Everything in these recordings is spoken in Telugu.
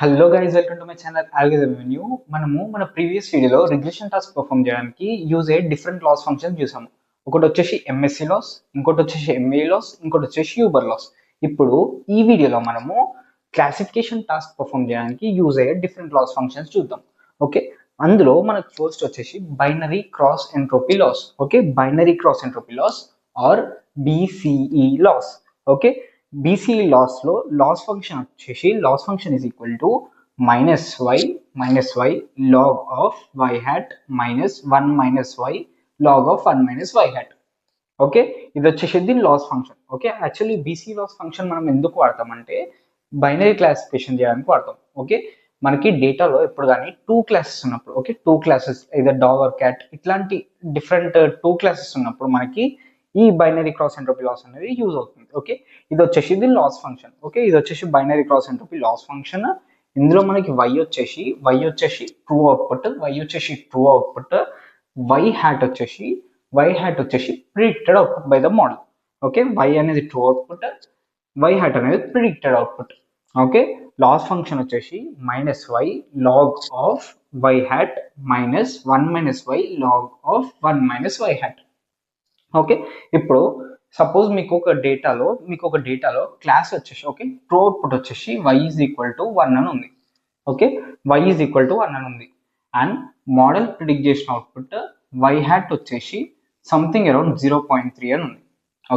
Hello guys, welcome to my channel algorithm revenue. మన ప్రీవియస్ వీడియోలో రిగ్రెషన్ టాస్క్ పర్ఫామ్ చేయడానికి యూజ్ అయ్యే డిఫరెంట్ లాస్ ఫంక్షన్స్ చూసాము. ఒకటి వచ్చేసి ఎంఎస్సి లాస్, ఇంకోటి వచ్చేసి ఎంఏ లాస్, ఇంకోటి వచ్చేసి యూబర్ లాస్. ఇప్పుడు ఈ వీడియోలో మనము క్లాసిఫికేషన్ టాస్క్ పర్ఫామ్ చేయడానికి యూజ్ అయ్యే డిఫరెంట్ లాస్ ఫంక్షన్స్ చూద్దాం. ఓకే, అందులో మనకు ఫస్ట్ వచ్చేసి binary cross entropy loss. Okay, binary cross entropy loss or BCE loss. Okay, BCE లాస్లో లాస్ ఫంక్షన్ వచ్చేసి loss function is equal to -y log of y hat -1 - y log of 1 - y hat. Okay, ఇది వచ్చేసి దీని loss function. Okay, actually BC loss function మనం ఎందుకు వాడతామంటే బైనరీ క్లాసిఫికేషన్ చేయడానికి వాడతాం. ఓకే, మనకి డేటాలో ఎప్పుడు కానీ టూ క్లాసెస్ ఉన్నప్పుడు, okay, two classes either dog or cat ఇట్లాంటి డిఫరెంట్ టూ క్లాసెస్ ఉన్నప్పుడు మనకి ఈ బైనరీ క్రాస్ ఎంట్రోపీ లాస్ అనేది యూజ్ అవుతుంది. ఓకే, ఇది వచ్చేసి ఇది లాస్ ఫంక్షన్. ఓకే, ఇది వచ్చేసి binary cross entropy loss function. ఇందులో మనకి y వచ్చేసి ట్రూ అవుట్పుట్, y హ్యాట్ వచ్చేసి predicted output by the model. Okay, y అనేది ట్రూ అవుట్పుట్, y హ్యాట్ అనేది predicted output. Okay, loss function వచ్చేసి -y log of y hat -1 - y log of 1 - y hat. Okay, ఇప్పుడు సపోజ్ మీకు ఒక డేటాలో క్లాస్ వచ్చేసి, ఓకే, ట్రూ అవుట్పుట్ వచ్చేసి y ఈజ్ ఈక్వల్ టు 1 అని ఉంది. Okay, y is equal to 1 అని ఉంది. అండ్ మోడల్ ప్రిడిక్ట్ చేసిన అవుట్పుట్ y హ్యాట్ వచ్చేసి సంథింగ్ అరౌండ్ 0.3 అని ఉంది.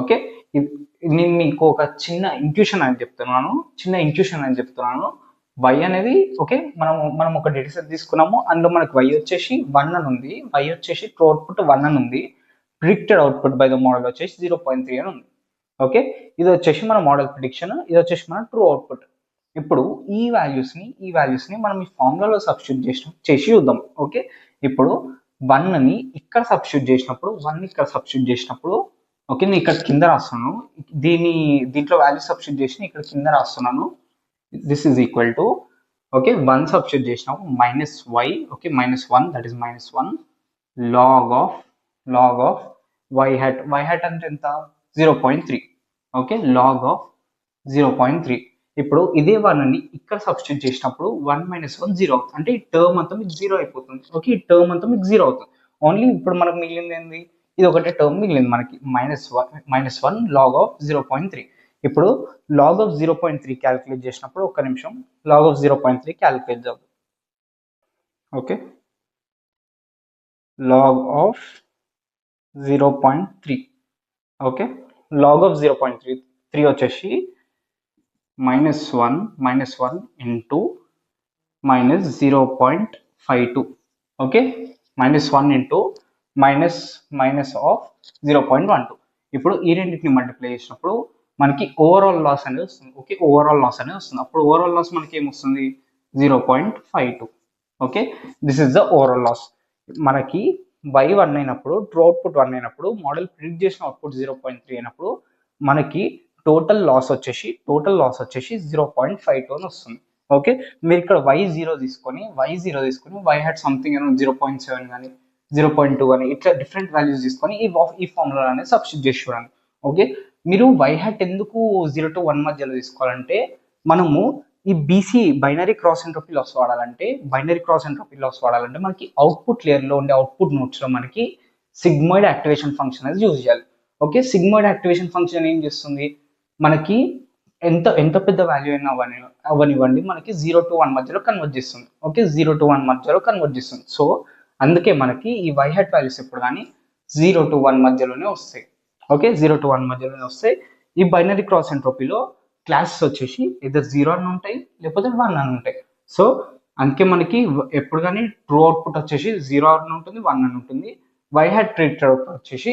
ఓకే, నేను మీకు ఒక చిన్న ఇంట్యూషన్ అని చెప్తున్నాను. y అనేది, ఓకే, మనం ఒక డేటా సెట్ తీసుకున్నాము. అందులో మనకు y వచ్చేసి 1 అని ఉంది, y వచ్చేసి ట్రూ అవుట్పుట్ 1 అని ఉంది, predicted output by the model వచ్చేసి 0.3 అని ఉంది. ఓకే, ఇది వచ్చేసి మన మోడల్ ప్రిడిక్షన్, ఇది వచ్చేసి మన ట్రూ అవుట్పుట్. ఇప్పుడు ఈ వాల్యూస్ని మనం ఈ ఫార్ములాలో సబ్స్టిట్యూట్ చేసి చూద్దాం. ఓకే, ఇప్పుడు 1ని ఇక్కడ సబ్స్టిట్యూట్ చేసినప్పుడు, ఓకే, నేను ఇక్కడ కింద రాస్తున్నాను, దీంట్లో వాల్యూ సబ్స్టిట్యూట్ చేసి ఇక్కడ కింద రాస్తున్నాను. This is equal to, okay, 1 substitute చేసినాము -y, okay, -1 that is -1 log of y hat అంటే ఎంత 0.3. Okay, log of 0.3. ఇప్పుడు ఇదే 1ని ఇక్కడ సబ్స్టిట్యూట్ చేసినప్పుడు 1 - 1 0 అవుతుంది, అంటే ఈ టర్మ్ అంతా మీకు 0 అయిపోతుంది. ఓకే, ఈ టర్మ్ అంతా మీకు 0 అవుతుంది. ఓన్లీ ఇప్పుడు మనకు మిగిలింది ఏంది, ఇది ఒకటే టర్మ్ మిగిలింది మనకి -1 లాగ్ ఆఫ్ 0.3. ఇప్పుడు లాగ్ ఆఫ్ 0.3 క్యాలిక్యులేట్ చేసినప్పుడు, ఒక్క నిమిషం, లాగ్ ఆఫ్ 0.3 క్యాలిక్యులేట్ చేద్దాం. Okay, log of 0.3. Okay, log of 0.3 వచ్చేసి -1 into -0.52. Okay, -1 into minus of 0.12. ఇప్పుడు ఈ రెండింటిని మల్టిప్లై చేసినప్పుడు మనకి ఓవరాల్ లాస్ అనేది వస్తుంది. ఓకే, ఓవరాల్ లాస్ అనేది వస్తుంది. అప్పుడు ఓవరాల్ లాస్ మనకి ఏమొస్తుంది 0.52. Okay, this is the overall loss. మనకి y 1 అయినప్పుడు, ట్రూ అవుట్పుట్ 1 అయినప్పుడు, మోడల్ ప్రిడిక్ట్ చేసిన అవుట్పుట్ 0.3 అయినప్పుడు మనకి టోటల్ లాస్ వచ్చేసి 0.52 అని వస్తుంది. ఓకే, మీరు ఇక్కడ y0 తీసుకొని y హ్యాట్ సంథింగ్ 0.7 కానీ 0.2 కానీ ఇట్లా డిఫరెంట్ వాల్యూస్ తీసుకొని ఈ ఫార్ములా అనేది సబ్స్టిట్యూట్ చేసి చూడండి. ఓకే, మీరు y హ్యాట్ ఎందుకు 0 to 1 మధ్యలో తీసుకోవాలంటే, మనము ఈ BC binary cross entropy loss వాడాలంటే మనకి అవుట్పుట్ లేయర్లో ఉండే అవుట్పుట్ నోట్స్లో మనకి సిగ్మాయిడ్ యాక్టివేషన్ ఫంక్షన్ అనేది యూజ్ చేయాలి. ఓకే, సిగ్మాయిడ్ యాక్టివేషన్ ఫంక్షన్ ఏం చేస్తుంది, మనకి ఎంత పెద్ద వాల్యూ అయినా అవనివ్వండి, మనకి 0 to 1 మధ్యలో కన్వర్ట్ చేస్తుంది. ఓకే, 0 to 1 మధ్యలో కన్వర్ట్ చేస్తుంది. సో అందుకే మనకి ఈ y హ్యాట్ వాల్యూస్ ఎప్పుడు కానీ 0 to 1 మధ్యలోనే వస్తాయి. ఓకే, 0 to 1 మధ్యలోనే వస్తాయి. ఈ బైనరీ క్రాస్ ఎంట్రోపీలో క్లాసెస్ వచ్చేసి ఇద్దరు 0 అని ఉంటాయి, లేకపోతే 1 అని ఉంటాయి. సో అందుకే మనకి ఎప్పుడు కానీ ట్రూ అవుట్పుట్ వచ్చేసి 0 అని ఉంటుంది, 1 అని ఉంటుంది. y హ్యాట్ ప్రిడిక్టెడ్ అవుట్పుట్ వచ్చేసి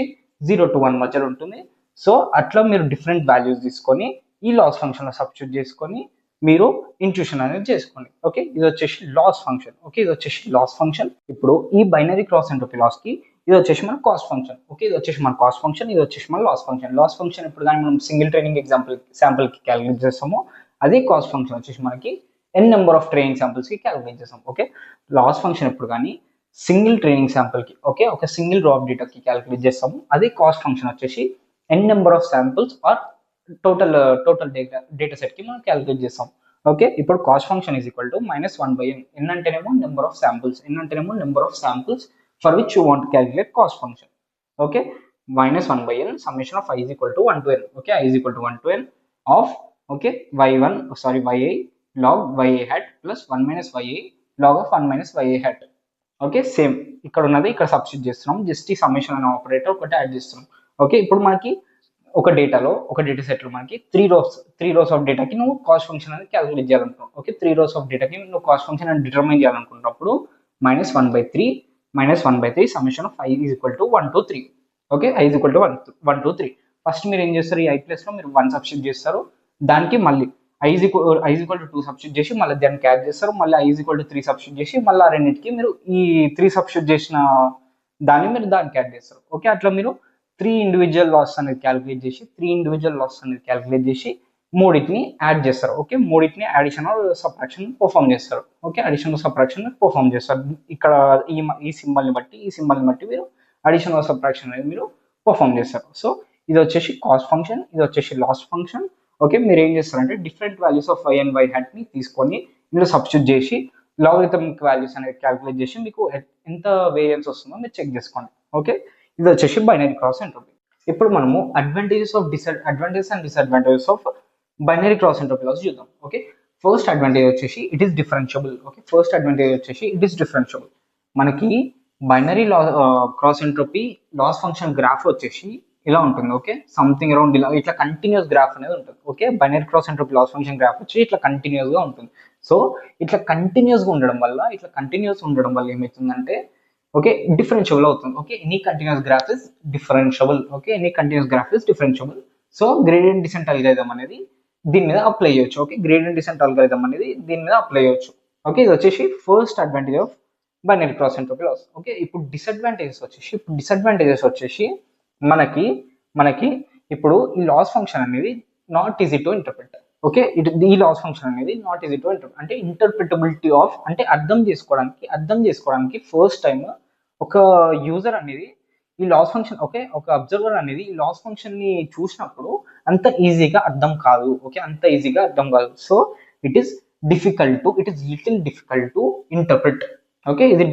0 to 1 మధ్యలో ఉంటుంది. సో అట్లా మీరు డిఫరెంట్ వాల్యూస్ తీసుకొని ఈ లాస్ ఫంక్షన్లో సబ్స్టిట్యూట్ చేసుకొని మీరు ఇంట్యూషన్ అనేది చేసుకోండి. ఓకే, ఇది వచ్చేసి లాస్ ఫంక్షన్. ఇప్పుడు ఈ బైనరీ క్రాస్ ఎంట్రోపీ లాస్కి ఇది వచ్చేసి మన కాస్ట్ ఫంక్షన్. ఓకే, ఇది వచ్చేసి మన కాస్ట్ ఫంక్షన్, ఇది వచ్చేసి మన లాస్ ఫంక్షన్ ఇప్పుడు కానీ మనం సింగిల్ ట్రైనింగ్ శాంపుల్కి క్యాలిక్యులేట్ చేస్తామో అదే కాస్ట్ ఫంక్షన్ వచ్చేసి మనకి n నెంబర్ ఆఫ్ ట్రైనింగ్ శాంపుల్స్కి క్యాలిక్యులేట్ చేస్తాం. ఓకే, లాస్ ఫంక్షన్ ఎప్పుడు కానీ సింగిల్ ట్రైనింగ్ శాంపుల్కి, ఓకే, ఒక సింగిల్ డ్రాప్ డేటాకి క్యాలిక్యులేట్ చేస్తాము. అదే కాస్ట్ ఫంక్షన్ వచ్చేసి n number of samples or total data సెట్కి మనం క్యాలిక్యులేట్ చేస్తాం. ఓకే, ఇప్పుడు cost function is equal to -1/n. n అంటేనేమో నెంబర్ ఆఫ్ శాంపుల్స్, n అంటేనేమో number of samples for which you want calculate cost function. Okay, -1/n summation of I is equal to 1 to n. Okay, I is equal to 1 to n of, okay, yi log yi hat plus 1 minus yi log of 1 minus yi hat. Okay, same ఇక్కడ ఉన్నది ఇక్కడ సబ్స్టిట్యూట్ చేస్తున్నాం, జస్ట్ ఈ సమ్మేషన్ అనే ఆపరేటర్ ఒకటి యాడ్ చేస్తున్నాం. ఓకే, ఇప్పుడు మనకి ఒక డేటా సెట్లో మనకి త్రీ రోస్ ఆఫ్ డేటాకి నువ్వు కాస్ట్ ఫంక్షన్ అనేది క్యాలిక్యులేట్ చేయాలనుకుంటున్నావు. ఓకే, 3 rows ఆఫ్ డేటాకి నువ్వు కాస్ట్ ఫంక్షన్ అని డిటర్మైన్ చేయాలనుకున్నప్పుడు -1/3 summation of I is equal to 1 to 3. Okay, I is equal to 1 to 3. First మీరు ఏం చేస్తారు, ఈ I ప్లేస్లో మీరు 1 సబ్స్టిట్యూట్ చేస్తారు, దానికి మళ్ళీ I is equal to 2 substitute చేసి మళ్ళీ దానికి యాడ్ చేస్తారు, మళ్ళీ I is equal to 3 substitute చేసి మళ్ళీ ఆ రెండింటికి మీరు ఈ 3 సబ్స్టిట్యూట్ చేసిన దాన్ని మీరు దానికి యాడ్ చేస్తారు. ఓకే, అట్లా మీరు 3 ఇండివిజువల్ లాస్ అనేది క్యాలిక్యులేట్ చేసి మూడింటిని యాడ్ చేస్తారు. ఓకే, మూడింటిని అడిషన్ సబ్ట్రాక్షన్ పర్ఫామ్ చేస్తారు. ఓకే, అడిషన్ సబ్ట్రాక్షన్ పర్ఫామ్ చేస్తారు. ఇక్కడ ఈ సింబల్ని బట్టి మీరు అడిషన్ సబ్ట్రాక్షన్ అనేది మీరు పర్ఫామ్ చేస్తారు. సో ఇది వచ్చేసి కాస్ట్ ఫంక్షన్, ఇది వచ్చేసి లాస్ ఫంక్షన్. ఓకే, మీరు ఏం చేస్తారంటే different values of y and y hat ని తీసుకొని ఇందులో సబ్స్టిట్యూట్ చేసి లాగరిథమిక్ వాల్యూస్ అనేది క్యాలిక్యులేట్ చేసి మీకు ఎంత వేరియన్స్ వస్తుందో మీరు చెక్ చేసుకోండి. ఓకే, ఇది వచ్చేసి బైనరీ క్రాస్ ఎంట్రోపీ. ఇప్పుడు మనము advantages and disadvantages of binary cross entropy loss చూద్దాం. ఓకే, ఫస్ట్ అడ్వాంటేజ్ వచ్చేసి ఇట్ ఈస్ డిఫరెన్షియబుల్. మనకి binary cross entropy loss function graph వచ్చేసి ఇలా ఉంటుంది. ఓకే, సంథింగ్ అరౌండ్ ఇలా ఇట్లా కంటిన్యూస్ గ్రాఫ్ అనేది ఉంటుంది. Okay, binary cross entropy loss function graph వచ్చి ఇట్లా కంటిన్యూస్ గా ఉంటుంది. సో ఇట్లా కంటిన్యూస్ ఉండడం వల్ల ఏమవుతుందంటే ఓకే డిఫరెన్షియబుల్ అవుతుంది. Okay, any continuous graph is differentiable. So gradient descent algorithm అనేది దీని మీద అప్లై చేయొచ్చు. ఓకే, ఇది వచ్చేసి first advantage of binary cross entropy loss. Okay, ఇప్పుడు డిసడ్వాంటేజెస్ వచ్చేసి మనకి ఇప్పుడు ఈ లాస్ ఫంక్షన్ అనేది not easy to interpret. Okay, ఈ లాస్ ఫంక్షన్ అనేది నాట్ ఈజీ టు ఇంటర్ప్రిట్ అంటే ఇంటర్ప్రిటబిలిటీ ఆఫ్ అంటే అర్థం చేసుకోవడానికి ఫస్ట్ టైం ఒక యూజర్ అనేది ఈ లాస్ ఫంక్షన్ ఒక అబ్జర్వర్ అనేది ఈ లాస్ ఫంక్షన్ ని చూసినప్పుడు అంత ఈజీగా అర్థం కాదు. So it is little difficult to interpret. Okay, ఇది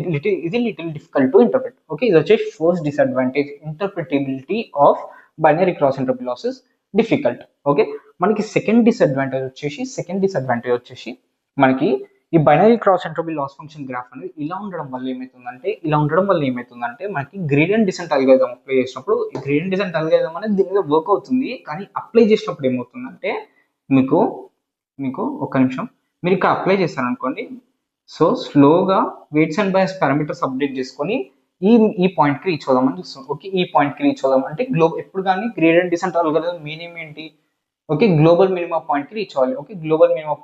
little difficult to interpret. Okay, ఇది వచ్చేసి first disadvantage, interpretability of binary cross entropy loss is difficult. Okay, మనకి సెకండ్ డిసడ్వాంటేజ్ వచ్చేసి మనకి ఈ binary cross entropy loss function graph అనేది ఇలా ఉండడం వల్ల ఏమవుతుందంటే మనకి గ్రేడియంట్ డిసెంట్ అల్గారిథం అప్లై చేసినప్పుడు గ్రేడియంట్ డిసెంట్ అల్గారిథం అనేది దీని మీద వర్క్ అవుతుంది, కానీ అప్లై చేసినప్పుడు ఏమవుతుందంటే మీకు ఒక్క నిమిషం మీరు ఇక్కడ అప్లై చేశారనుకోండి, సో స్లోగా weights and bias parameters update చేసుకొని ఈ పాయింట్కి రీచ్ అవుదామని చూస్తాం. ఓకే, ఈ పాయింట్కి రీచ్ అవుదాం అంటే ఎప్పుడు కానీ గ్రేడియంట్ డిసెంట్ అల్గారిథం మీనింగ్ ఏంటి, ఓకే గ్లోబల్ మినిమం పాయింట్కి రీచ్ అవ్వాలి. గ్లోబల్ మినిమం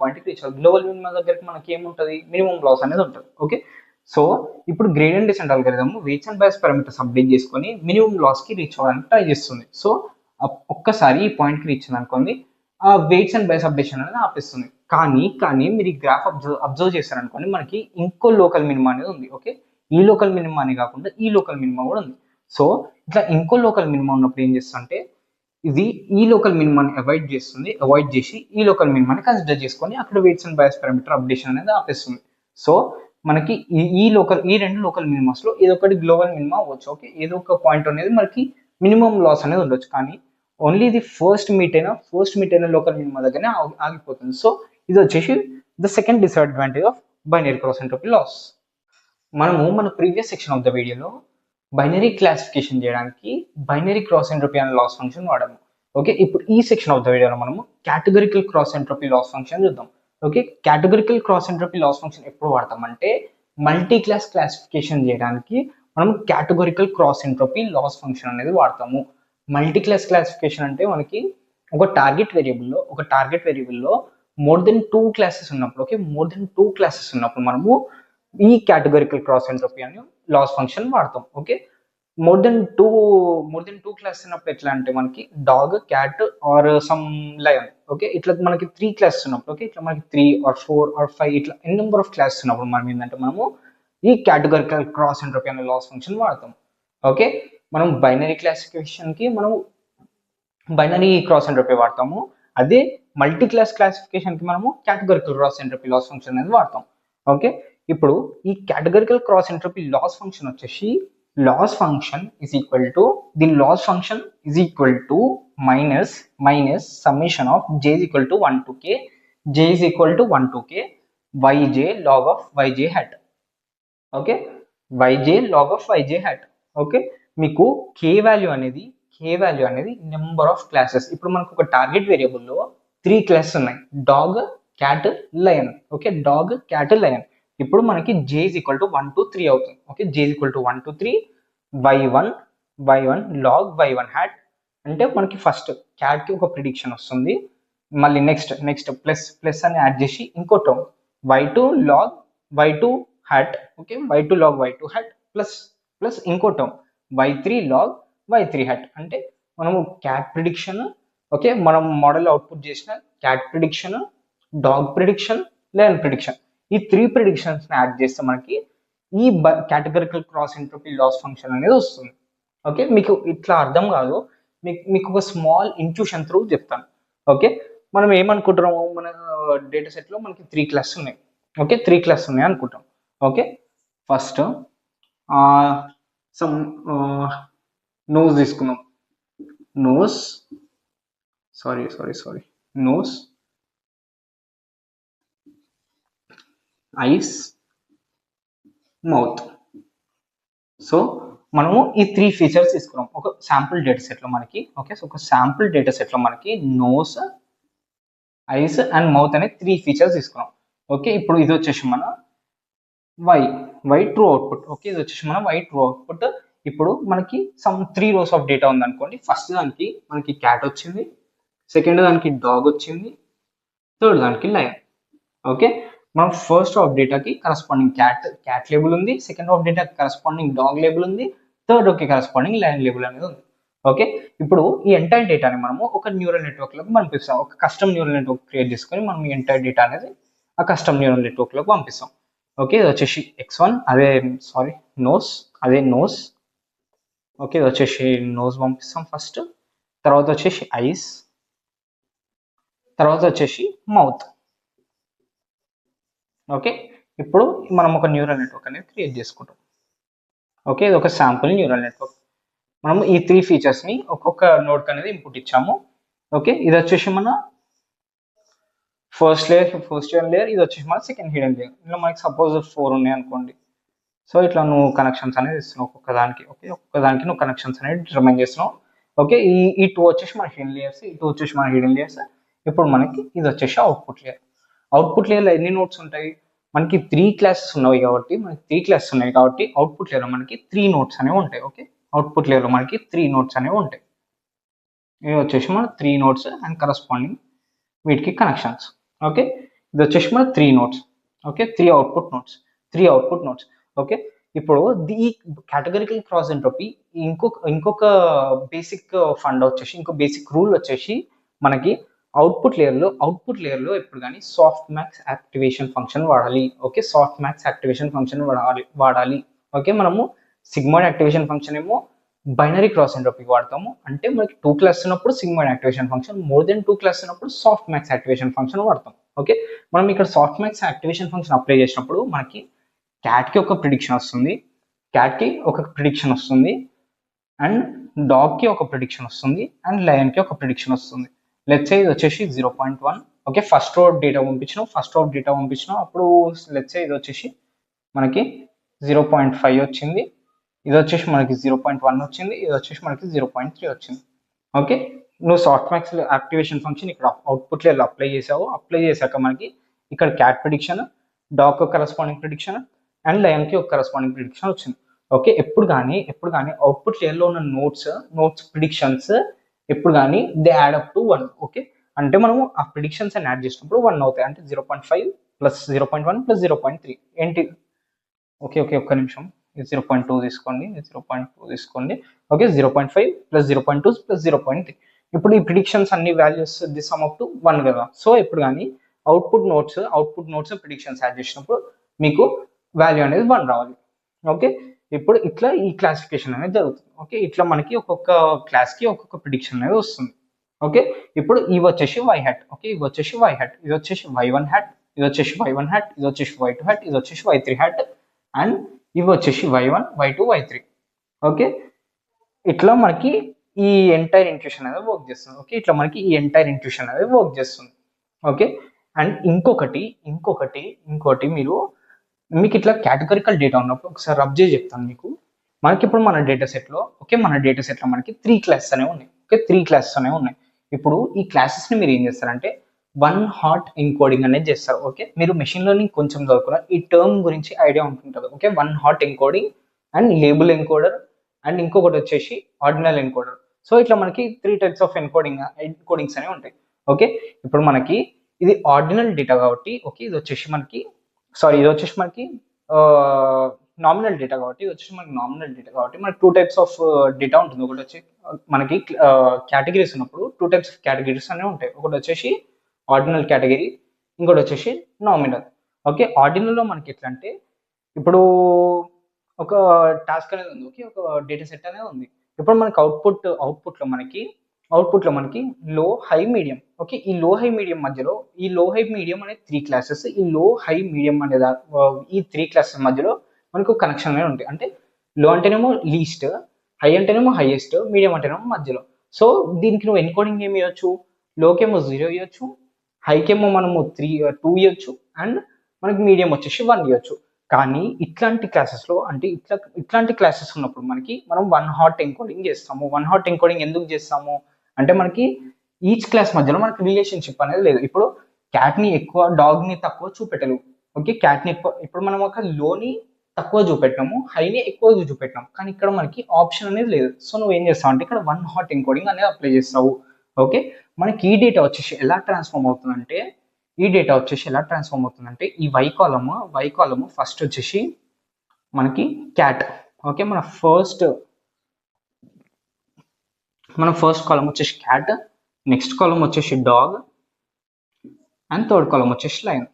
దగ్గరికి మనకి ఏముంటుంది, మినిమం లాస్ అనేది ఉంటుంది. ఓకే, సో ఇప్పుడు gradient descent algorithm weights and bias parameters update చేసుకొని మినిమం లాస్కి రీచ్ అవ్వడానికి ట్రై చేస్తుంది. సో ఒక్కసారి ఈ పాయింట్కి రీచ్ అనుకోండి, ఆ వెయిట్స్ అండ్ బయాస్ అప్డేషన్ అనేది ఆపేస్తుంది. కానీ మీరు ఈ గ్రాఫ్ అబ్జర్వ్ చేశారనుకోండి, మనకి ఇంకో లోకల్ మినిమం అనేది ఉంది. ఓకే, ఈ లోకల్ మినిమం అని కాకుండా ఈ లోకల్ మినిమం కూడా ఉంది. సో ఇట్లా ఇంకో లోకల్ మినిమం ఉన్నప్పుడు ఏం చేస్తుంటే ఇది ఈ లోకల్ మినిమాన్ని అవాయిడ్ చేసి ఈ లోకల్ మినిమాన్ని కన్సిడర్ చేసుకొని అక్కడ weights and bias parameter updation అనేది ఆపేస్తుంది. సో మనకి ఈ రెండు లోకల్ మినిమమ్స్ లో ఏదో ఒకటి గ్లోబల్ మినిమం అవ్వచ్చు. ఓకే, ఏదో ఒక పాయింట్ అనేది మనకి మినిమం లాస్ అనేది ఉండొచ్చు, కానీ ఓన్లీ ఇది ఫస్ట్ మీట్ అయిన లోకల్ మినిమం దగ్గరనే ఆగిపోతుంది. సో ఇది వచ్చేసి the second disadvantage of binary cross entropy loss. మనము మన ప్రీవియస్ సెక్షన్ ఆఫ్ ద వీడియోలో బైనరీ క్లాసిఫికేషన్ చేయడానికి బైనరీ క్రాస్ ఎంట్రోపీ అనే లాస్ ఫంక్షన్ వాడాము. ఓకే, ఇప్పుడు ఈ సెక్షన్ ఆఫ్ ద వీడియోలో మనము categorical cross entropy loss function చూద్దాం. Okay, categorical cross entropy loss function ఎప్పుడు వాడతామంటే మల్టీ క్లాస్ క్లాసిఫికేషన్ చేయడానికి మనం categorical cross entropy loss function అనేది వాడతాము. మల్టీ క్లాస్ క్లాసిఫికేషన్ అంటే మనకి ఒక టార్గెట్ వేరియబుల్లో మోర్ దెన్ 2 క్లాసెస్ ఉన్నప్పుడు మనము ఈ కేటగిరికల్ క్రాస్ ఎంట్రోపీ అని లాస్ ఫంక్షన్ వాడతాం. Okay, more than two classes ఉన్నప్పుడు ఎట్లా అంటే మనకి dog, cat or some lion. Okay, ఇట్లా మనకి 3 క్లాసెస్ ఉన్నప్పుడు, ఓకే ఇట్లా మనకి 3 or 4 or 5 ఇట్లా ఎన్ నెంబర్ ఆఫ్ క్లాసెస్ ఉన్నప్పుడు మనం ఏంటంటే మనము ఈ కేటగిరికల్ క్రాస్ ఎంట్రోపీ అనే లాస్ ఫంక్షన్ వాడతాం. ఓకే, మనం బైనరీ క్లాసిఫికేషన్ కి మనం బైనరీ క్రాస్ ఎంట్రోపీ వాడతాము. అదే మల్టీ క్లాస్ క్లాసిఫికేషన్కి మనము categorical cross entropy loss function అనేది వాడతాం. ఓకే, ఇప్పుడు ఈ categorical cross entropy loss function వచ్చేసి loss function is equal to దీని loss function is equal to minus summation of j is equal to 1 to k, j is equal to 1 to k yj log of yj hat. Okay, yj log of yj hat. Okay, మీకు k వాల్యూ అనేది నెంబర్ ఆఫ్ క్లాసెస్. ఇప్పుడు మనకు ఒక టార్గెట్ వేరియబుల్లో 3 క్లాసెస్ ఉన్నాయి, dog, cat, lion. Okay, dog, cat, lion. ఇప్పుడు మనకి j is equal to 1 to 3 అవుతుంది. Okay, j is equal to 1 to 3 y1 log y1 hat అంటే మనకి ఫస్ట్ క్యాట్కి ఒక ప్రిడిక్షన్ వస్తుంది, మళ్ళీ నెక్స్ట్ ప్లస్ అని యాడ్ చేసి ఇంకో term y2 log y2 hat. Okay, y2 log y2 hat plus ఇంకో term y3 log y3 hat. అంటే మనము క్యాట్ ప్రిడిక్షన్, ఓకే, మనం మోడల్ అవుట్పుట్ చేసిన cat prediction, dog prediction, lion prediction, ఈ 3 ప్రిడిక్షన్స్ యాడ్ చేస్తే మనకి ఈ categorical cross entropy loss function అనేది వస్తుంది. ఓకే, మీకు ఇట్లా అర్థం కాదు, మీకు ఒక స్మాల్ ఇంట్యూషన్ త్రూ చెప్తాను. ఓకే, మనం ఏమనుకుంటున్నాము, మన డేటా సెట్లో మనకి 3 క్లాస్ ఉన్నాయి. ఓకే, 3 క్లాస్ ఉన్నాయి అనుకుంటాం. ఓకే, ఫస్ట్ సమ్ నోస్ తీసుకుందాం. Nose eyes, mouth. సో మనము ఈ 3 ఫీచర్స్ తీసుకున్నాం ఒక శాంపుల్ డేటా సెట్లో మనకి. ఓకే, సో ఒక శాంపుల్ డేటా సెట్లో మనకి నోస్, ఐస్ అండ్ మౌత్ అనే 3 ఫీచర్స్ తీసుకున్నాం. ఓకే, ఇప్పుడు ఇది వచ్చేసి మన వై ట్రూ అవుట్పుట్. ఓకే, ఇది వచ్చేసి మన వై ట్రూ అవుట్పుట్. ఇప్పుడు మనకి సమ్ 3 rows ఆఫ్ డేటా ఉంది అనుకోండి. ఫస్ట్ దానికి మనకి క్యాట్ వచ్చింది, సెకండ్ దానికి డాగ్ వచ్చింది, థర్డ్ దానికి లయన్. ఓకే, మనం ఫస్ట్ ఆఫ్ డేటాకి కరస్పాండింగ్ క్యాట్ లేబుల్ ఉంది, సెకండ్ ఆఫ్ డేటాకి కరస్పాండింగ్ డాగ్ లేబుల్ ఉంది, third okay corresponding lion label అనేది ఉంది. ఓకే, ఇప్పుడు ఈ ఎంటైర్ డేటాని మనము ఒక న్యూరల్ నెట్వర్క్లోకి పంపిస్తాం. ఒక కస్టమ్ న్యూరల్ నెట్వర్క్ క్రియేట్ చేసుకొని మనం ఈ ఎంటైర్ డేటా అనేది ఆ కస్టమ్ న్యూరల్ నెట్వర్క్లోకి పంపిస్తాం. ఓకే, ఇది వచ్చేసి x1 నోస్. ఓకే, ఇది వచ్చేసి నోస్ పంపిస్తాం ఫస్ట్, తర్వాత వచ్చేసి ఐస్, తర్వాత వచ్చేసి మౌత్. ఓకే, ఇప్పుడు మనం ఒక న్యూరల్ నెట్వర్క్ అనేది క్రియేట్ చేసుకుంటాం. ఓకే, ఇది ఒక శాంపుల్ న్యూరల్ నెట్వర్క్. మనం ఈ 3 ఫీచర్స్ని ఒక్కొక్క నోడ్కి అనేది ఇన్పుట్ ఇచ్చాము. ఓకే, ఇది వచ్చేసి మన ఫస్ట్ హిడెన్ లేయర్, ఇది వచ్చేసి మన సెకండ్ హిడెన్ లేయర్. ఇలా మనకి సపోజ్ 4 ఉన్నాయి అనుకోండి. సో ఇట్లా నువ్వు కనెక్షన్స్ అనేది ఇస్తున్నావు ఒక్కొక్క దానికి. ఓకే, ఒక్కొక్క దానికి నువ్వు కనెక్షన్స్ అనేది డిటర్మైన్ చేస్తున్నావు. ఓకే, ఈ 2 వచ్చేసి మన హిడెన్ లేయర్స్, ఈ 2 వచ్చేసి మన హిడెన్ లేయర్స్. ఇప్పుడు మనకి ఇది వచ్చేసి అవుట్పుట్ లేయర్. అవుట్పుట్ లేయర్లో ఎన్ని నోట్స్ ఉంటాయి, మనకి 3 క్లాసెస్ ఉన్నాయి కాబట్టి అవుట్పుట్ లేయర్లో మనకి 3 నోట్స్ అనేవి ఉంటాయి. ఓకే, అవుట్పుట్ లేయర్లో మనకి 3 నోట్స్ అనేవి ఉంటాయి. ఇవి వచ్చేసి మన 3 నోట్స్ అండ్ కరస్పాండింగ్ వీటికి కనెక్షన్స్. ఓకే, ఇది వచ్చేసి మన 3 notes. Okay, 3 output notes. Okay, ఇప్పుడు ఈ కేటగరికల్ క్రాస్ ఎంట్రోపీ ఇంకొక బేసిక్ ఫండ్ వచ్చేసి, ఇంకో బేసిక్ రూల్ వచ్చేసి మనకి అవుట్పుట్ లేయర్లో ఎప్పుడు కానీ సాఫ్ట్ మ్యాక్స్ యాక్టివేషన్ ఫంక్షన్ వాడాలి. Okay, soft max activation function వాడాలి. ఓకే, మనము సిగ్మాయిడ్ యాక్టివేషన్ ఫంక్షన్ ఏమో బైనరీ క్రాస్ ఎంట్రోపీకి వాడతాము. అంటే మనకి 2 క్లాస్ ఉన్నప్పుడు sigmoid activation function, more than 2 class ఉన్నప్పుడు సాఫ్ట్ మ్యాక్స్ యాక్టివేషన్ ఫంక్షన్ వాడతాం. ఓకే, మనం ఇక్కడ soft max activation function apply చేసినప్పుడు మనకి క్యాట్కి ఒక ప్రిడిక్షన్ వస్తుంది, అండ్ డాగ్కి ఒక ప్రిడిక్షన్ వస్తుంది, అండ్ లయన్కి ఒక ప్రిడిక్షన్ వస్తుంది. లెట్స్ సే ఇది వచ్చేసి 0.1. ఓకే, ఫస్ట్ రో డేటా పంపించినాం. అప్పుడు లెట్స్ సే ఇది వచ్చేసి మనకి 0.5 వచ్చింది, ఇది వచ్చేసి మనకి 0.1 వచ్చింది, ఇది వచ్చేసి మనకి 0.3 వచ్చింది. ఓకే, నువ్వు సాఫ్ట్ మ్యాక్స్ యాక్టివేషన్ ఫంక్షన్ ఇక్కడ అవుట్పుట్ లేయర్లో అప్లై చేశాక మనకి ఇక్కడ cat prediction, dog corresponding prediction and లయన్కి ఒక కరస్పాండింగ్ ప్రిడిక్షన్ వచ్చింది. ఓకే, ఎప్పుడు కానీ అవుట్పుట్ లేయర్లో ఉన్న నోట్స్ ప్రిడిక్షన్స్ ఎప్పుడు కానీ they add up to 1. Okay, అంటే మనము ఆ ప్రిడిక్షన్స్ అని యాడ్ చేసినప్పుడు 1 అవుతాయి. అంటే 0.5 ప్లస్ 0.1 ప్లస్ 0.3 ఏంటి. ఓకే, ఒక్క నిమిషం, 0.2 తీసుకోండి. Okay, 0.5 plus 0.2 plus 0.3. ఇప్పుడు ఈ ప్రిడిక్షన్స్ అన్ని values the sum up to 1 కదా. సో ఎప్పుడు కానీ అవుట్పుట్ నోట్స్ ప్రిడిక్షన్స్ యాడ్ చేసినప్పుడు మీకు వాల్యూ అనేది 1 రావాలి. ఓకే, ఇప్పుడు ఇట్లా ఈ క్లాసిఫికేషన్ అనేది జరుగుతుంది. ఓకే, ఇట్లా మనకి ఒక్కొక్క క్లాస్కి ఒక్కొక్క ప్రిడిక్షన్ అనేది వస్తుంది. ఓకే, ఇప్పుడు ఇవి వచ్చేసి వై హ్యాట్. ఓకే, ఇవి వచ్చేసి వై హ్యాట్, ఇది వచ్చేసి వై1 హ్యాట్, ఇది వచ్చేసి వై1 హ్యాట్, ఇది వచ్చేసి వై2 హ్యాట్, ఇది వచ్చేసి వై3 హ్యాట్, అండ్ ఇవి వచ్చేసి వై1 వై2 వై3. ఓకే, ఇట్లా మనకి ఈ ఎంటైర్ ఇంట్యూషన్ అనేది వర్క్ చేస్తుంది. ఓకే, ఇట్లా మనకి ఈ ఎంటైర్ ఇంట్యూషన్ అనేది వర్క్ చేస్తుంది. ఓకే, అండ్ ఇంకోటి మీకు ఇట్లా కేటగరికల్ డేటా ఉన్నప్పుడు ఒకసారి రబ్ చేసి చెప్తాను మీకు. మనకి ఇప్పుడు మన డేటా సెట్లో మనకి 3 క్లాసెస్ అనేవి ఉన్నాయి. ఓకే, 3 క్లాసెస్ అనేవి ఉన్నాయి. ఇప్పుడు ఈ క్లాసెస్ని మీరు ఏం చేస్తారంటే వన్ హాట్ ఎన్కోడింగ్ అనేది చేస్తారు. ఓకే, మీరు మెషిన్ లెర్నింగ్ కొంచెం చదువుకున్న ఈ టర్మ్ గురించి ఐడియా ఉంటుంటుంది. Okay, one hot encoding and label encoder and ఇంకొకటి వచ్చేసి ఆర్డినల్ ఎన్కోడర్. సో ఇట్లా మనకి 3 టైప్స్ ఆఫ్ ఎన్కోడింగ్స్ అనేవి ఉంటాయి. ఓకే, ఇప్పుడు మనకి ఇది ఆర్డినల్ డేటా కాబట్టి, ఓకే, ఇది వచ్చేసి మనకి నామినల్ డేటా కాబట్టి, మనకి 2 టైప్స్ ఆఫ్ డేటా ఉంటుంది. ఒకటి వచ్చి మనకి కేటగిరీస్ ఉన్నప్పుడు 2 టైప్స్ ఆఫ్ కేటగిరీస్ అనేవి ఉంటాయి. ఒకటి వచ్చేసి ఆర్డినల్ కేటగిరీ, ఇంకోటి వచ్చేసి నామినల్. ఓకే, ఆర్డినల్లో మనకి ఎట్లా అంటే ఇప్పుడు ఒక టాస్క్ అనేది ఉంది. ఓకే, ఒక డేటా సెట్ అనేది ఉంది. ఇప్పుడు మనకి అవుట్పుట్లో మనకి లో హై మీడియం. ఓకే, ఈ లో హై మీడియం మధ్యలో ఈ లో హై మీడియం అనే 3 క్లాసెస్, ఈ లో హై మీడియం అనే ఈ 3 క్లాసెస్ మధ్యలో మనకు కనెక్షన్ అనేది ఉంటాయి. అంటే లో అంటేనేమో లీస్ట్, హై అంటేనేమో హైయెస్ట్, మీడియం అంటేనేమో మధ్యలో. సో దీనికి నువ్వు ఎన్కోడింగ్ ఏమి ఇవ్వచ్చు, లోకేమో 0 ఇవ్వచ్చు, హైకేమో మనము 2 ఇవ్వచ్చు, అండ్ మనకి మీడియం వచ్చేసి 1 ఇవ్వచ్చు. కానీ ఇట్లాంటి క్లాసెస్ ఉన్నప్పుడు మనం వన్ హాట్ ఎన్కోడింగ్ చేస్తాము. వన్ హాట్ ఎన్కోడింగ్ ఎందుకు చేస్తాము అంటే మనకి ఈచ్ క్లాస్ మధ్యలో మనకి రిలేషన్షిప్ అనేది లేదు. ఇప్పుడు క్యాట్ని ఎక్కువ, డాగ్ని తక్కువ చూపెట్టలేవు. ఓకే, క్యాట్ని ఎక్కువ, ఇప్పుడు మనం ఒక లోని తక్కువ చూపెట్టాము, హైని ఎక్కువ చూపెట్టాము, కానీ ఇక్కడ మనకి ఆప్షన్ అనేది లేదు. సో నువ్వు ఏం చేస్తావు అంటే ఇక్కడ వన్ హాట్ ఎన్కోడింగ్ అనేది అప్లై చేస్తావు. ఓకే, మనకి ఈ డేటా వచ్చేసి ఎలా ట్రాన్స్ఫార్మ్ అవుతుందంటే ఈ వై కాలము ఫస్ట్ వచ్చేసి మనకి క్యాట్. ఓకే, మన ఫస్ట్ కాలం వచ్చేసి క్యాట్, నెక్స్ట్ కాలం వచ్చేసి డాగ్, అండ్ థర్డ్ కాలం వచ్చేసి లైన్.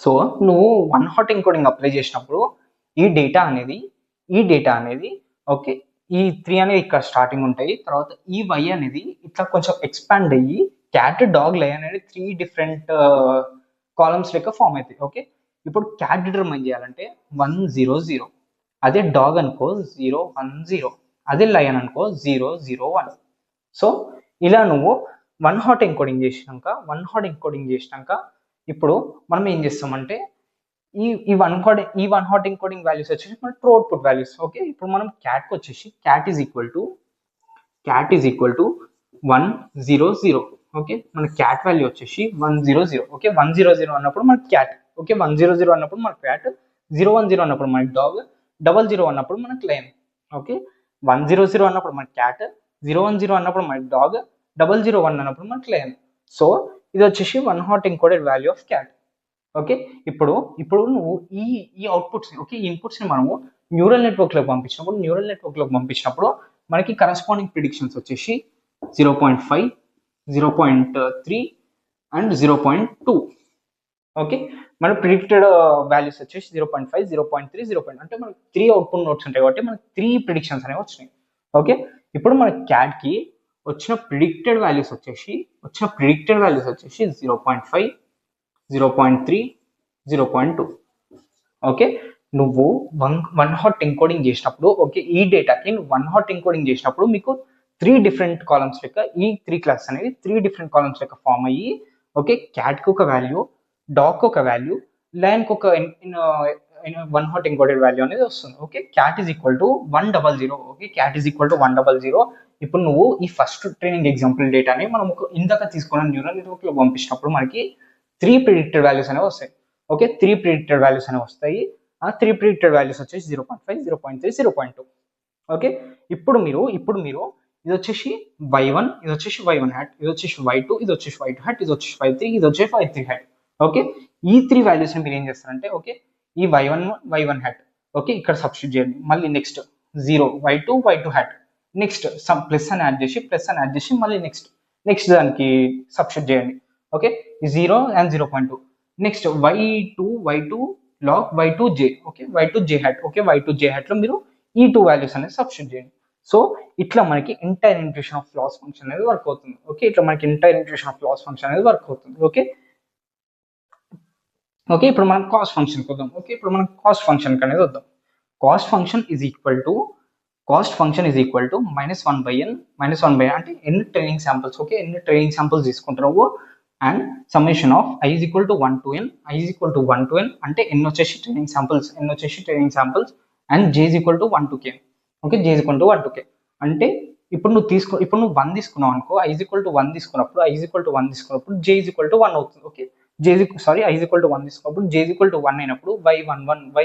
సో నువ్వు వన్ హాట్ ఎన్కోడింగ్ అప్లై చేసినప్పుడు ఈ డేటా అనేది ఓకే, ఈ 3 అనేది ఇక్కడ స్టార్టింగ్ ఉంటాయి. తర్వాత ఈ వై అనేది ఇట్లా కొంచెం ఎక్స్పాండ్ అయ్యి క్యాట్, డాగ్, లైన్ అనేది 3 డిఫరెంట్ కాలమ్స్ లెక్క ఫామ్ అవుతాయి. ఓకే, ఇప్పుడు క్యాట్ డిటర్మైన్ చేయాలంటే 1 0 0, అదే డాగ్ అనుకో 0 1 0, అదే లైన్ అనుకో 0 0 1. సో ఇలా నువ్వు వన్ హాట్ ఎన్కోడింగ్ చేసినాక ఇప్పుడు మనం ఏం చేస్తామంటే ఈ వన్ హాట్ ఎన్కోడింగ్ వాల్యూస్ వచ్చేసి మన ట్రూ అవుట్పుట్ వాల్యూస్. ఓకే, ఇప్పుడు మనం క్యాట్కి వచ్చేసి cat is equal to 1 0 0. Okay, మన క్యాట్ వాల్యూ వచ్చేసి 1 0 0. ఓకే, 1 0 0 అన్నప్పుడు మనకి క్యాట్. ఓకే, 1 0 0 అన్నప్పుడు మనకి క్యాట్, 0 1 0 అన్నప్పుడు మనకి డాగ్, 0 0 అన్నప్పుడు మనకి లైన్. ఓకే, 1 0 0 అన్నప్పుడు మనకి క్యాట్, 0 1 0 అన్నప్పుడు మనకి డాగ్, 0 0 1 అన్నప్పుడు మనకి లైన్. సో ఇది వచ్చేసి one hot encoded value of cat. Okay, ఇప్పుడు నువ్వు ఈ అవుట్పుట్స్, ఓకే, ఈ ఇన్పుట్స్ని మనము న్యూరల్ నెట్వర్క్లోకి పంపించినప్పుడు మనకి కరస్పాండింగ్ ప్రిడిక్షన్స్ వచ్చేసి 0.5, 0.3 అండ్ 0.2. ఓకే, మన ప్రిడిక్టెడ్ వాల్యూస్ వచ్చేసి 0.5, 0.3, 0. అంటే మనకి 3 అవుట్పుట్ నోట్స్ ఉంటాయి కాబట్టి మనకి 3 ప్రిడిక్షన్స్ అనేవి వచ్చినాయి. ఓకే, ఇప్పుడు మన క్యాట్కి వచ్చిన ప్రిడిక్టెడ్ వాల్యూస్ వచ్చేసి 0.5, 0.3, 0.2. ఓకే, నువ్వు వన్ హాట్ ఎన్కోడింగ్ చేసినప్పుడు, ఓకే, ఈ డేటాకి నువ్వు వన్ హాట్ ఎన్కోడింగ్ చేసినప్పుడు మీకు 3 డిఫరెంట్ కాలమ్స్ లెక్క, ఈ 3 క్లాస్ అనేది 3 డిఫరెంట్ కాలమ్స్ లెక్క ఫామ్ అయ్యి, ఓకే, క్యాట్కి ఒక వాల్యూ, డాగ్కి ఒక వాల్యూ, లైన్కి ఒక వన్ హాట్ ఎన్కోడెడ్ వాల్యూ అనేది వస్తుంది. Okay, cat is equal to 100. Okay, cat is equal to 100. ఇప్పుడు నువ్వు ఈ ఫస్ట్ ట్రైనింగ్ ఎగ్జాంపుల్ డేటాని మనం ఇందాక తీసుకున్న న్యూరల్ నెట్వర్క్లో పంపించినప్పుడు మనకి 3 ప్రిడిక్టెడ్ వాల్యూస్ అనేవి వస్తాయి. ఓకే, 3 ప్రిడిక్టెడ్ వాల్యూస్ అనేవి వస్తాయి. ఆ 3 ప్రిడిక్టెడ్ వాల్యూస్ వచ్చేసి 0.5, 0.3, 0.2. ఓకే, ఇప్పుడు మీరు ఇది వచ్చేసి y1, ఇది వచ్చేసి y1 హ్యాట్, ఇది వచ్చేసి y2, ఇది వచ్చేసి y2 హ్యాట్, ఇది వచ్చేసి y3, ఇది వచ్చేసి y3 హ్యాట్. ఓకే, ఈ 3 వాల్యూస్ని మీరు ఏం చేస్తారంటే, ఓకే, ఈ y1 హ్యాట్, ఓకే, ఇక్కడ సబ్స్టిట్యూట్ చేయండి. మళ్ళీ next 0 y2 hat, next sum plus అని యాడ్ చేసి మళ్ళీ నెక్స్ట్ దానికి సబ్స్టిట్యూట్ చేయండి. Okay, 0 and 0.2. నెక్స్ట్ y2 log y2j. Okay, y2j hat. Okay, y2j హ్యాట్లో మీరు ఈ 2 వాల్యూస్ అనేది సబ్స్టిట్యూట్ చేయండి. సో ఇట్లా మనకి entire intuition of loss function అనేది వర్క్ అవుతుంది. ఓకే, ఇట్లా మనకి entire intuition of loss function అనేది వర్క్ అవుతుంది. ఓకే ఓకే ఇప్పుడు మనం కాస్ట్ ఫంక్షన్కి వద్దాం. ఓకే, ఇప్పుడు మనం కాస్ట్ ఫంక్షన్ అనేది వద్దాం. Cost function is equal to -1/n అంటే ఎన్ని ట్రైనింగ్ శాంపిల్స్, ఓకే ఎన్ని ట్రైనింగ్ శాంపిల్స్ తీసుకుంటున్నావు and summation of i is equal to 1 to n అంటే ఎన్ని వచ్చేసి training samples and j is equal to 1 to k. Okay, j is equal to 1 to k అంటే ఇప్పుడు నువ్వు 1 తీసుకున్నావు అనుకో, i is equal to 1 తీసుకున్నప్పుడు j is equal to 1 అవుతుంది. Okay, i is equal to 1 తీసుకున్నప్పుడు j is equal to 1 అయినప్పుడు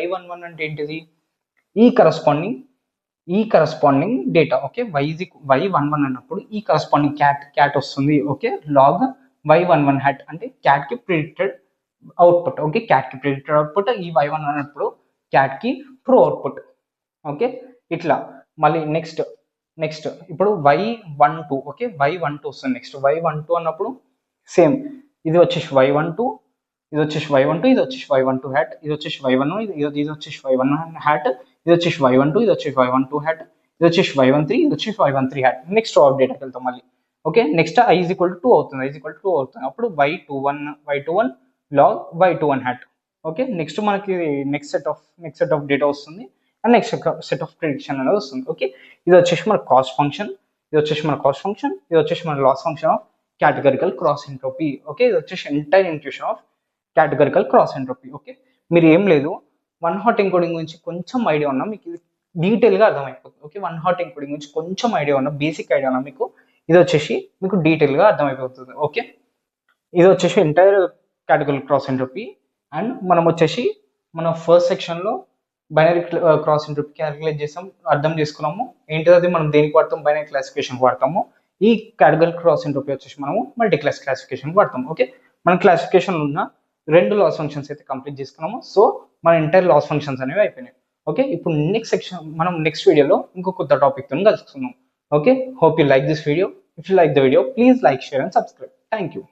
y11 అంటే ఏంటిది, ఈ కరస్పాండింగ్ డేటా. ఓకే, y11 అన్నప్పుడు ఈ కరస్పాండింగ్ క్యాట్ వస్తుంది. ఓకే, లాగ్ y11 hat అంటే క్యాట్ కి ప్రిడిక్టెడ్ అవుట్పుట్. ఓకే, క్యాట్ కి ప్రిడిక్టెడ్ అవుట్పుట్ ఈ y11 అన్నప్పుడు క్యాట్ కి ట్రూ అవుట్పుట్. ఓకే, ఇట్లా మళ్ళీ నెక్స్ట్ ఇప్పుడు y12. ఓకే, y12 వస్తుంది. నెక్స్ట్ y12 అన్నప్పుడు సేమ్ ఇది వచ్చేసి y12, ఇది వచ్చేసి y12 హ్యాట్, ఇది వచ్చేసి y1, ఇది వచ్చేసి y1 హ్యాట్, ఇది వచ్చేసి y12, ఇది వచ్చేసి y12 హ్యాట్, ఇది వచ్చేసి y13, ఇది వచ్చేసి y13 hat. Next row of డేటాకి వెళ్తాం మళ్ళీ. Okay, next i is equal to 2 అవుతుంది. అప్పుడు y21 log y21 hat. Okay, next మనకి నెక్స్ట్ సెట్ ఆఫ్ డేటా వస్తుంది and next set of prediction అనేది వస్తుంది. ఓకే, ఇది వచ్చేసి మన కాస్ట్ ఫంక్షన్, ఇది వచ్చేసి మన loss function of categorical cross entropy. Okay, ఇది వచ్చేసి entire intuition of categorical cross entropy. Okay, మీరు ఏం లేదు వన్ హాట్ ఎన్కోడింగ్ గురించి కొంచెం ఐడియా ఉన్నా మీకు ఇది డీటెయిల్గా అర్థమైపోతుంది. ఓకే, వన్ హాట్ ఎన్కోడింగ్ గురించి కొంచెం ఐడియా ఉన్నా, బేసిక్ ఐడియా ఉన్నా మీకు ఇది వచ్చేసి మీకు డీటెయిల్గా అర్థమైపోతుంది. ఓకే, ఇది వచ్చేసి entire categorical cross entropy and మనం వచ్చేసి మన ఫస్ట్ సెక్షన్లో బైనరీ క్రాస్ ఎంట్రోపీ క్యాలిక్యులేట్ చేసాం, అర్థం చేసుకున్నాము. ఏంటిది అది మనం దేనికి వాడతాం, బైనరీ క్లాసిఫికేషన్ వాడతాము. ఈ కేటగిరికల్ క్రాస్ ఎంట్రోపీ వచ్చేసి మనము మల్టీ క్లాస్ క్లాసిఫికేషన్ వాడతాం. ఓకే, మన క్లాసిఫికేషన్ ఉన్న 2 లాస్ ఫంక్షన్స్ అయితే కంప్లీట్ చేసుకున్నాము. సో మన ఎంటైర్ లాస్ ఫంక్షన్స్ అనేవి అయిపోయినాయి. ఓకే, ఇప్పుడు మనం నెక్స్ట్ వీడియోలో ఇంకో కొత్త టాపిక్ తో కలుసుకుందాం. Okay, hope you like this video. If you like the video, please like, share and subscribe. Thank you.